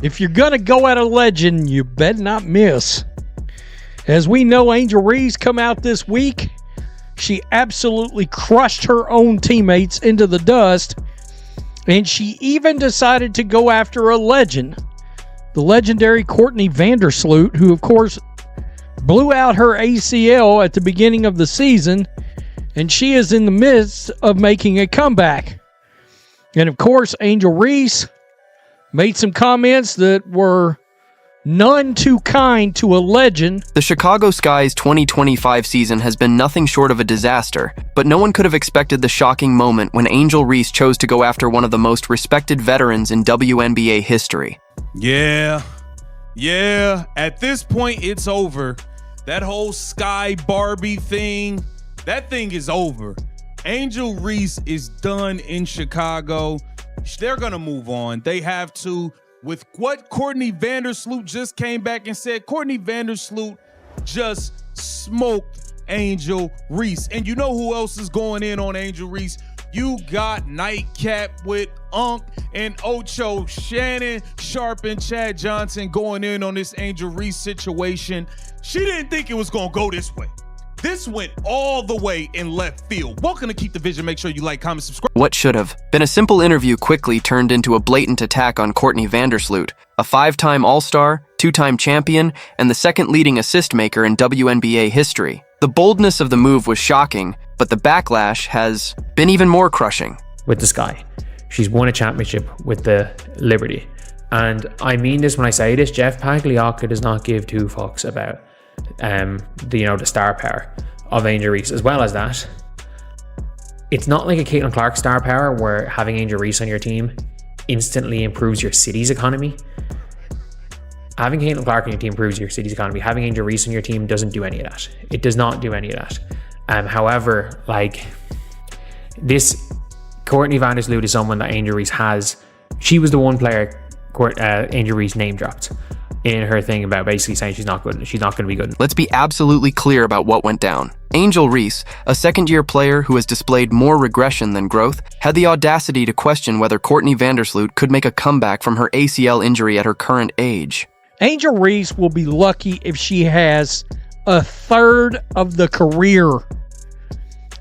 If you're going to go at a legend, you better not miss. As we know, Angel Reese come out this week. She absolutely crushed her own teammates into the dust. And she even decided to go after a legend. The legendary Courtney Vandersloot, who, of course, blew out her ACL at the beginning of the season. And she is in the midst of making a comeback. And, of course, Angel Reese made some comments that were none too kind to a legend. The Chicago Sky's 2025 season has been nothing short of a disaster, but no one could have expected the shocking moment when Angel Reese chose to go after one of the most respected veterans in WNBA history. Yeah, at this point, it's over. That whole Sky Barbie thing, that thing is over. Angel Reese is done in Chicago. They're going to move on. They have to. With what Courtney Vandersloot just came back and said, Courtney Vandersloot just smoked Angel Reese. And you know who else is going in on Angel Reese? You got Nightcap with Unk and Ocho, Shannon Sharp and Chad Johnson going in on this Angel Reese situation. She didn't think it was going to go this way. This went all the way in left field. Welcome to Keep the Vision. Make sure you like, comment, subscribe. What should have been a simple interview quickly turned into a blatant attack on Courtney Vandersloot, a 5-time All-Star, 2-time champion, and the second leading assist maker in WNBA history. The boldness of the move was shocking, but the backlash has been even more crushing. With the Sky, she's won a championship with the Liberty. And I mean this when I say this, Jeff Pagliocca does not give two fucks about the star power of Angel Reese. As well as that, it's not like a Caitlin Clark star power where having Angel Reese on your team instantly improves your city's economy. Having Caitlin Clark on your team improves your city's economy. Having Angel Reese on your team doesn't do any of that. It does not do any of that. However, like, this Courtney Vandersloot is someone that Angel Reese has. She was the one player Angel Reese name dropped in her thing about basically saying she's not good. She's not going to be good. Let's be absolutely clear about what went down. Angel Reese, a second-year player who has displayed more regression than growth, had the audacity to question whether Courtney Vandersloot could make a comeback from her ACL injury at her current age. Angel Reese will be lucky if she has a third of the career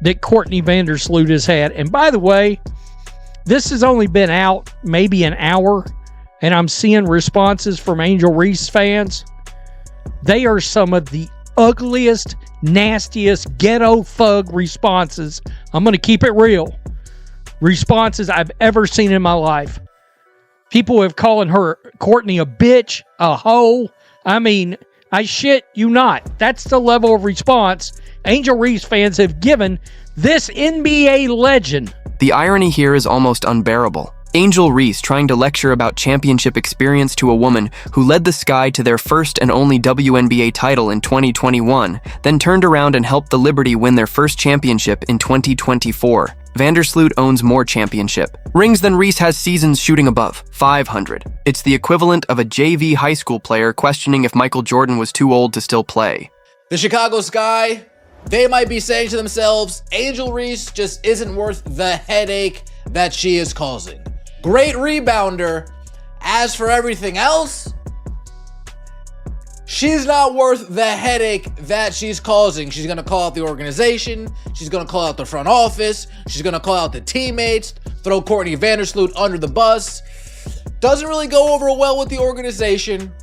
that Courtney Vandersloot has had. And by the way, this has only been out maybe an hour, and I'm seeing responses from Angel Reese fans. They are some of the ugliest, nastiest, ghetto thug responses. I'm going to keep it real. Responses I've ever seen in my life. People have calling her, Courtney, a bitch, a hoe. I mean, I shit you not. That's the level of response Angel Reese fans have given this NBA legend. The irony here is almost unbearable. Angel Reese trying to lecture about championship experience to a woman who led the Sky to their first and only WNBA title in 2021, then turned around and helped the Liberty win their first championship in 2024. Vandersloot owns more championship rings than Reese has seasons shooting above 500. It's the equivalent of a JV high school player questioning if Michael Jordan was too old to still play. The Chicago Sky, they might be saying to themselves, Angel Reese just isn't worth the headache that she is causing. Great rebounder. As for everything else, she's not worth the headache that she's causing. She's going to call out the organization. She's going to call out the front office. She's going to call out the teammates, throw Courtney Vandersloot under the bus. Doesn't really go over well with the organization.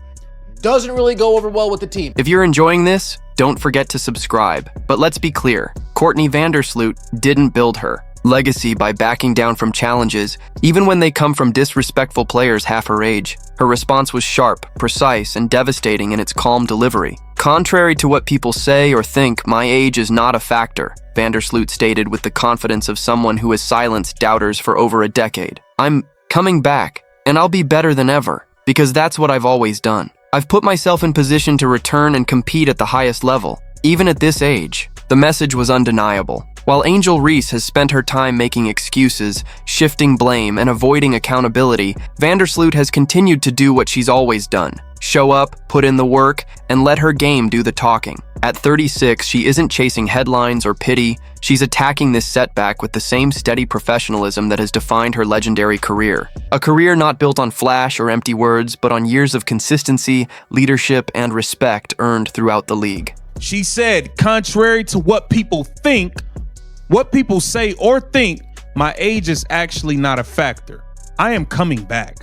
Doesn't really go over well with the team. If you're enjoying this, don't forget to subscribe. But let's be clear, Courtney Vandersloot didn't build her legacy by backing down from challenges, even when they come from disrespectful players half her age. Her response was sharp, precise, and devastating in its calm delivery. Contrary to what people say or think, my age is not a factor, Vandersloot stated with the confidence of someone who has silenced doubters for over a decade. I'm coming back, and I'll be better than ever, because that's what I've always done. I've put myself in position to return and compete at the highest level, even at this age. The message was undeniable. While Angel Reese has spent her time making excuses, shifting blame, and avoiding accountability, Vandersloot has continued to do what she's always done. Show up, put in the work, and let her game do the talking. At 36, she isn't chasing headlines or pity. She's attacking this setback with the same steady professionalism that has defined her legendary career. A career not built on flash or empty words, but on years of consistency, leadership, and respect earned throughout the league. She said, contrary to what people think, what people say or think, my age is actually not a factor. I am coming back.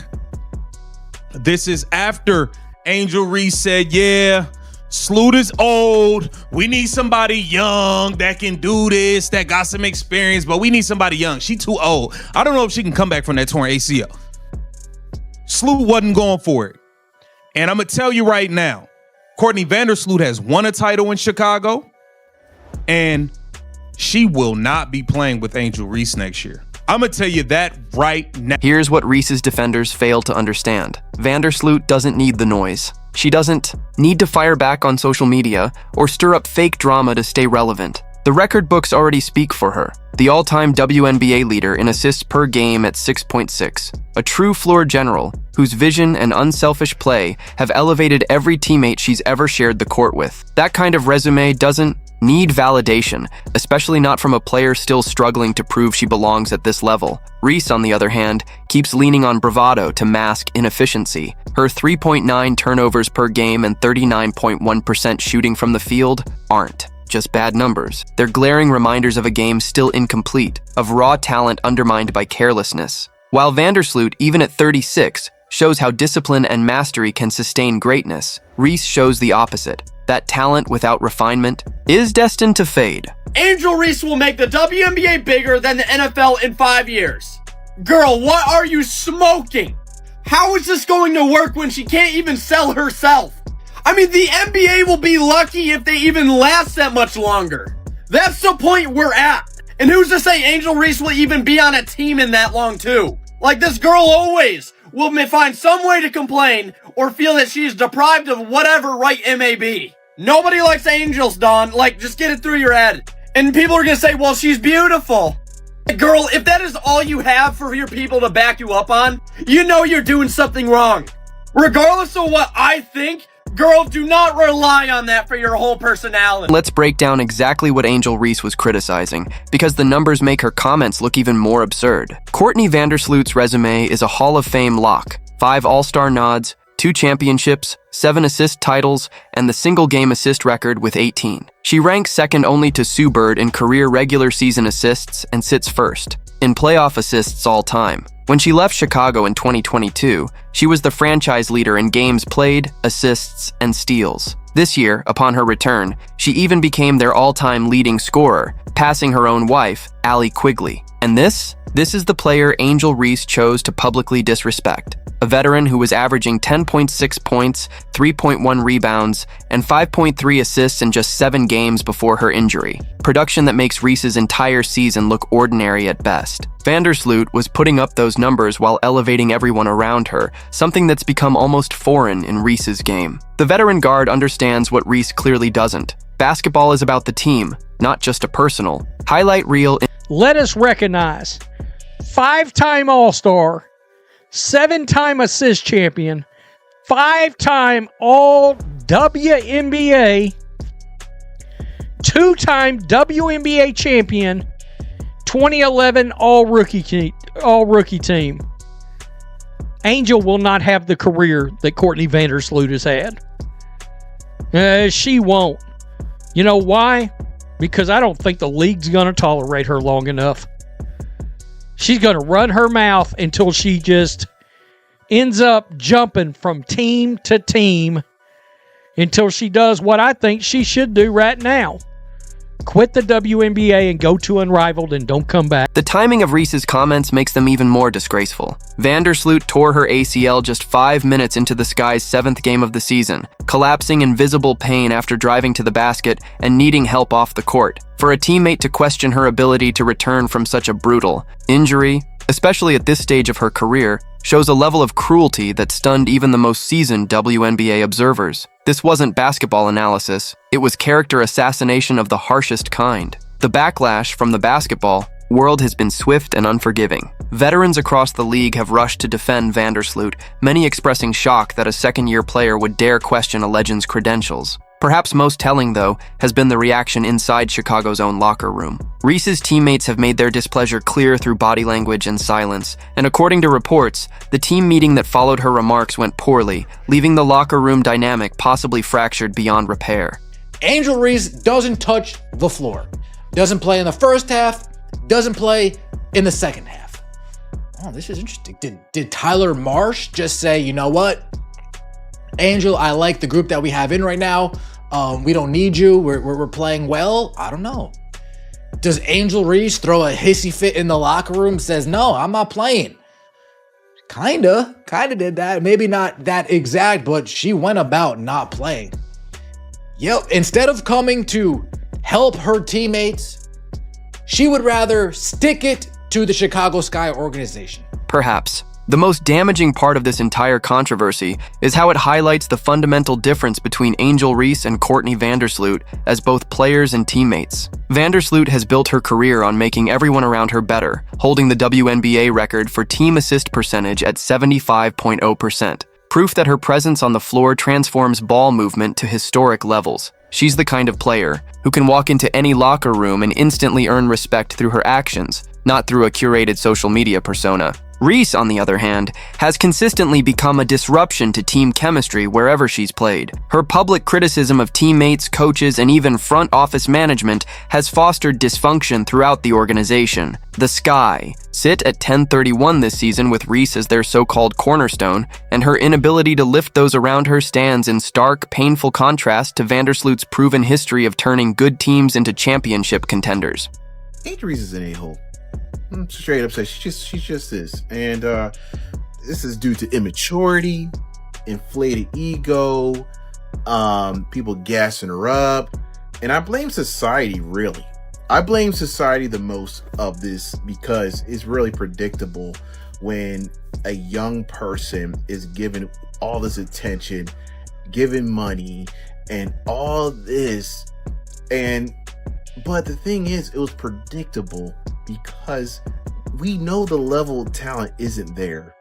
This is after Angel Reese said, yeah, Sloot is old. We need somebody young that can do this, that got some experience, but we need somebody young. She too old. I don't know if she can come back from that torn ACL. Sloot wasn't going for it. And I'm going to tell you right now, Courtney Vandersloot has won a title in Chicago, and she will not be playing with Angel Reese next year. I'm going to tell you that right now. Here's what Reese's defenders fail to understand. Vandersloot doesn't need the noise. She doesn't need to fire back on social media or stir up fake drama to stay relevant. The record books already speak for her. The all-time WNBA leader in assists per game at 6.6. A true floor general whose vision and unselfish play have elevated every teammate she's ever shared the court with. That kind of resume doesn't need validation, especially not from a player still struggling to prove she belongs at this level. Reese, on the other hand, keeps leaning on bravado to mask inefficiency. Her 3.9 turnovers per game and 39.1% shooting from the field aren't just bad numbers. They're glaring reminders of a game still incomplete, of raw talent undermined by carelessness. While Vandersloot, even at 36, shows how discipline and mastery can sustain greatness, Reese shows the opposite. That talent without refinement is destined to fade. Angel Reese will make the WNBA bigger than the NFL in 5 years. Girl, what are you smoking? How is this going to work when she can't even sell herself? I mean, the NBA will be lucky if they even last that much longer. That's the point we're at. And who's to say Angel Reese will even be on a team in that long too? Like, this girl always will find some way to complain or feel that she's deprived of whatever right it may be. Nobody likes angels, Dawn. Like, just get it through your head. And people are gonna say, well, she's beautiful. Girl, if that is all you have for your people to back you up on, you know you're doing something wrong. Regardless of what I think, girl, do not rely on that for your whole personality. Let's break down exactly what Angel Reese was criticizing, because the numbers make her comments look even more absurd. Courtney Vandersloot's resume is a Hall of Fame lock. 5 All-Star nods, 2 championships, 7 assist titles, and the single-game assist record with 18. She ranks second only to Sue Bird in career regular season assists and sits first in playoff assists all time. When she left Chicago in 2022, she was the franchise leader in games played, assists, and steals. This year, upon her return, she even became their all-time leading scorer, passing her own wife, Allie Quigley. And this is the player Angel Reese chose to publicly disrespect. A veteran who was averaging 10.6 points, 3.1 rebounds, and 5.3 assists in just 7 games before her injury. Production that makes Reese's entire season look ordinary at best. Vandersloot was putting up those numbers while elevating everyone around her, something that's become almost foreign in Reese's game. The veteran guard understands what Reese clearly doesn't. Basketball is about the team, not just a personal highlight reel. Let us recognize 5-time All-Star, 7-time assist champion, 5-time All WNBA, 2-time WNBA champion, 2011 All-Rookie team. Angel will not have the career that Courtney Vandersloot has had. She won't. You know why? Because I don't think the league's going to tolerate her long enough. She's going to run her mouth until she just ends up jumping from team to team until she does what I think she should do right now. Quit the WNBA and go to Unrivaled and don't come back. The timing of Reese's comments makes them even more disgraceful. Vandersloot tore her ACL just 5 minutes into the Sky's 7th game of the season, collapsing in visible pain after driving to the basket and needing help off the court. For a teammate to question her ability to return from such a brutal injury, especially at this stage of her career, shows a level of cruelty that stunned even the most seasoned WNBA observers. This wasn't basketball analysis, it was character assassination of the harshest kind. The backlash from the basketball world has been swift and unforgiving. Veterans across the league have rushed to defend Vandersloot, many expressing shock that a second-year player would dare question a legend's credentials. Perhaps most telling, though, has been the reaction inside Chicago's own locker room. Reese's teammates have made their displeasure clear through body language and silence, and according to reports, the team meeting that followed her remarks went poorly, leaving the locker room dynamic possibly fractured beyond repair. Angel Reese doesn't touch the floor. Doesn't play in the first half, doesn't play in the second half. Oh, this is interesting. Did Tyler Marsh just say, you know what? Angel, I like the group that we have in right now. We don't need you. We're playing well. I don't know. Does Angel Reese throw a hissy fit in the locker room, says, no, I'm not playing? Kinda did that. Maybe not that exact, but she went about not playing. Yep, instead of coming to help her teammates, she would rather stick it to the Chicago Sky organization. Perhaps. The most damaging part of this entire controversy is how it highlights the fundamental difference between Angel Reese and Courtney Vandersloot as both players and teammates. Vandersloot has built her career on making everyone around her better, holding the WNBA record for team assist percentage at 75.0%. Proof that her presence on the floor transforms ball movement to historic levels. She's the kind of player who can walk into any locker room and instantly earn respect through her actions, not through a curated social media persona. Reese, on the other hand, has consistently become a disruption to team chemistry wherever she's played. Her public criticism of teammates, coaches, and even front office management has fostered dysfunction throughout the organization. The Sky sit at 10-31 this season with Reese as their so-called cornerstone, and her inability to lift those around her stands in stark, painful contrast to Vandersloot's proven history of turning good teams into championship contenders. Angel Reese is an a-hole. I'm straight up say she just is, and this is due to immaturity, inflated ego, people gassing her up, and I blame society. Really, I blame society the most of this because it's really predictable when a young person is given all this attention, given money, and all this, but the thing is, it was predictable because we know the level of talent isn't there.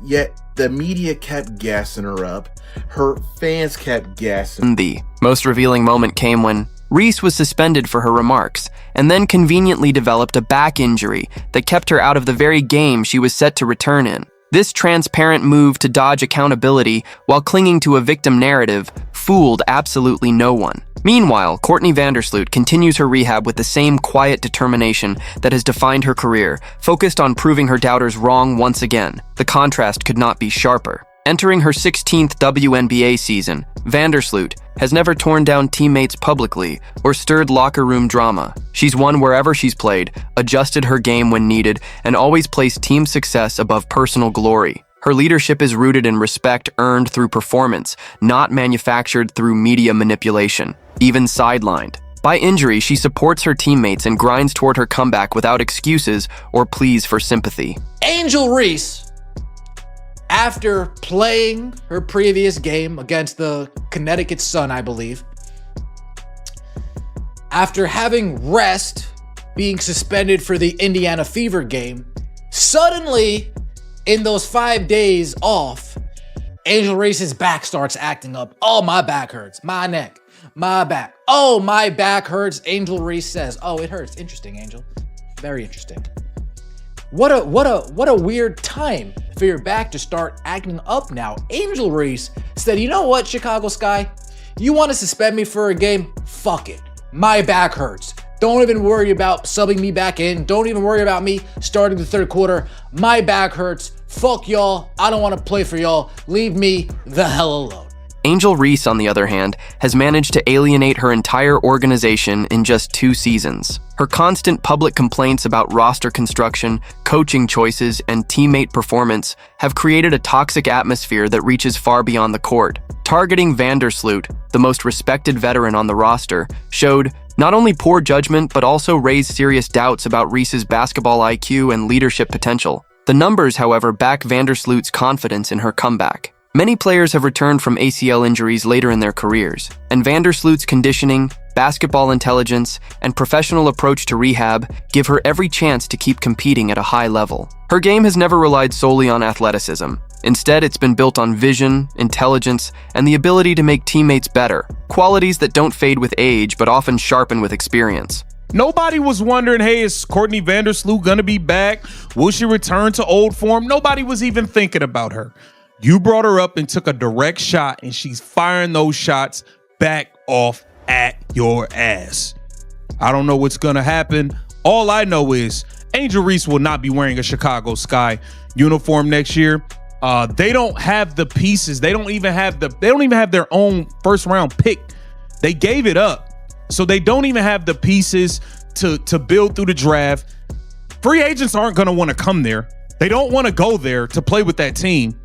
Yet the media kept gassing her up. Her fans kept gassing. The most revealing moment came when Reese was suspended for her remarks and then conveniently developed a back injury that kept her out of the very game she was set to return in. This transparent move to dodge accountability while clinging to a victim narrative fooled absolutely no one. Meanwhile, Courtney Vandersloot continues her rehab with the same quiet determination that has defined her career, focused on proving her doubters wrong once again. The contrast could not be sharper. Entering her 16th WNBA season, Vandersloot has never torn down teammates publicly or stirred locker room drama. She's won wherever she's played, adjusted her game when needed, and always placed team success above personal glory. Her leadership is rooted in respect earned through performance, not manufactured through media manipulation, even sidelined. By injury, she supports her teammates and grinds toward her comeback without excuses or pleas for sympathy. Angel Reese, after playing her previous game against the Connecticut Sun, I believe, after having rest, being suspended for the Indiana Fever game, suddenly, in those 5 days off, Angel Reese's back starts acting up. Oh, my back hurts. My neck. My back. Oh, my back hurts. Angel Reese says, oh, it hurts. Interesting, Angel. Very interesting. What a weird time for your back to start acting up now. Angel Reese said, you know what, Chicago Sky? You want to suspend me for a game? Fuck it. My back hurts. Don't even worry about subbing me back in. Don't even worry about me starting the third quarter. My back hurts. Fuck y'all. I don't want to play for y'all. Leave me the hell alone. Angel Reese, on the other hand, has managed to alienate her entire organization in just 2 seasons. Her constant public complaints about roster construction, coaching choices, and teammate performance have created a toxic atmosphere that reaches far beyond the court. Targeting Vandersloot, the most respected veteran on the roster, showed not only poor judgment but also raised serious doubts about Reese's basketball IQ and leadership potential. The numbers, however, back Vandersloot's confidence in her comeback. Many players have returned from ACL injuries later in their careers, and Vandersloot's conditioning, basketball intelligence, and professional approach to rehab give her every chance to keep competing at a high level. Her game has never relied solely on athleticism. Instead, it's been built on vision, intelligence, and the ability to make teammates better, qualities that don't fade with age but often sharpen with experience. Nobody was wondering, hey, is Courtney Vandersloot gonna be back? Will she return to old form? Nobody was even thinking about her. You brought her up and took a direct shot, and she's firing those shots back off at your ass. I don't know what's gonna happen. All I know is Angel Reese will not be wearing a Chicago Sky uniform next year. They don't have the pieces. They don't even have their own first round pick. They gave it up. So they don't even have the pieces to build through the draft. Free agents aren't going to want to come there. They don't want to go there to play with that team.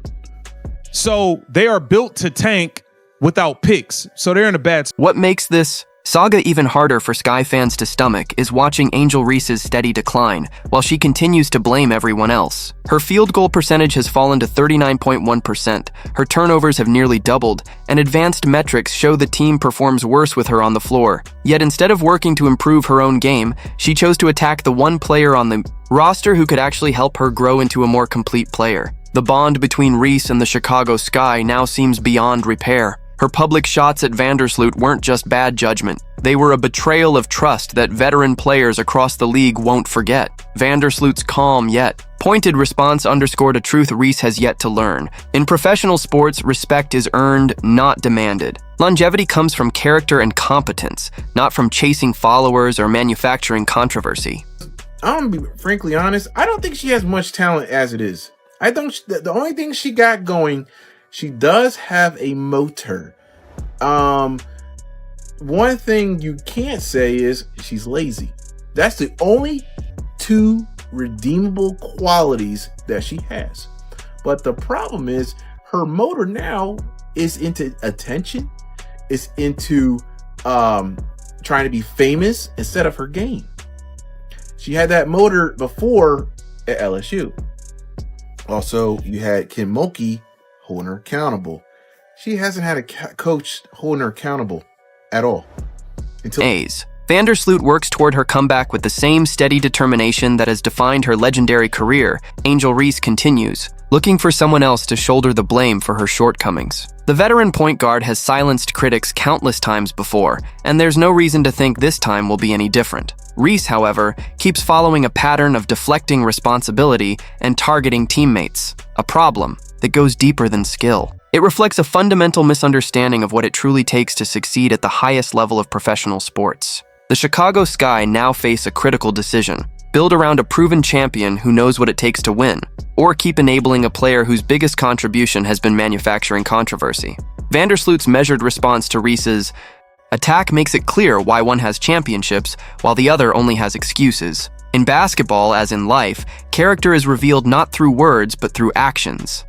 So they are built to tank without picks. So they're in a bad spot. What makes this saga even harder for Sky fans to stomach is watching Angel Reese's steady decline while she continues to blame everyone else. Her field goal percentage has fallen to 39.1%, her turnovers have nearly doubled, and advanced metrics show the team performs worse with her on the floor. Yet instead of working to improve her own game, she chose to attack the one player on the roster who could actually help her grow into a more complete player. The bond between Reese and the Chicago Sky now seems beyond repair. Her public shots at Vandersloot weren't just bad judgment. They were a betrayal of trust that veteran players across the league won't forget. Vandersloot's calm yet pointed response underscored a truth Reese has yet to learn. In professional sports, respect is earned, not demanded. Longevity comes from character and competence, not from chasing followers or manufacturing controversy. I'm gonna be frankly honest. I don't think she has much talent as it is. I don't. The only thing she got going, she does have a motor. One thing you can't say is she's lazy. That's the only two redeemable qualities that she has. But the problem is her motor now is into attention. It's into trying to be famous instead of her game. She had that motor before at LSU. Also, you had Kim Mulkey holding her accountable. She hasn't had a coach holding her accountable at all. Vandersloot works toward her comeback with the same steady determination that has defined her legendary career. Angel Reese continues, looking for someone else to shoulder the blame for her shortcomings. The veteran point guard has silenced critics countless times before, and there's no reason to think this time will be any different. Reese, however, keeps following a pattern of deflecting responsibility and targeting teammates, a problem that goes deeper than skill. It reflects a fundamental misunderstanding of what it truly takes to succeed at the highest level of professional sports. The Chicago Sky now face a critical decision: build around a proven champion who knows what it takes to win, or keep enabling a player whose biggest contribution has been manufacturing controversy. Vandersloot's measured response to Reese's attack makes it clear why one has championships while the other only has excuses. In basketball, as in life, character is revealed not through words but through actions.